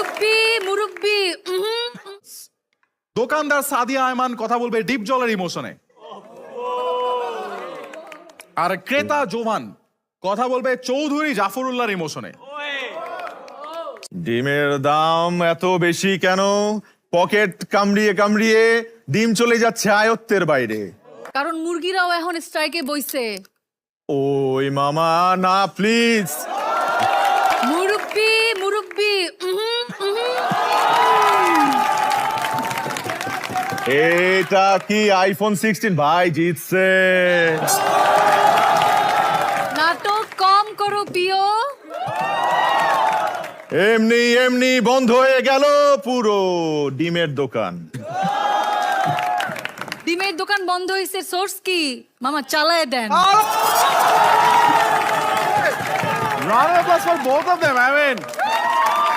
মুরব্বি মুরব্বি দোকানদার সাদিয়া আয়মান কথা বলবে ডিপ জলের ইমোশনে, আর ক্রেতা জোভান কথা বলবে চৌধুরী জাফরুল্লাহর ইমোশনে। ডিমের দাম এত বেশি কেন? পকেট কামড়িয়ে কামড়িয়ে ডিম চলে যাচ্ছে আয়ত্তের বাইরে। কারণ মুরগিরাও এখন স্ট্রাইকে বইছে। ওই মামা না প্লিজ। মুরব্বি মুরব্বি এটা কি আইফোন 16? ভাই জিতছে। নাটক কম করো পিও। এমনি এমনি বন্ধ হয়ে গেল পুরো ডিমের দোকান। ডিমের দোকান বন্ধ হয়েছে, সোর্স কি মামা চালায় দেন। Round of applause for both of them, I mean.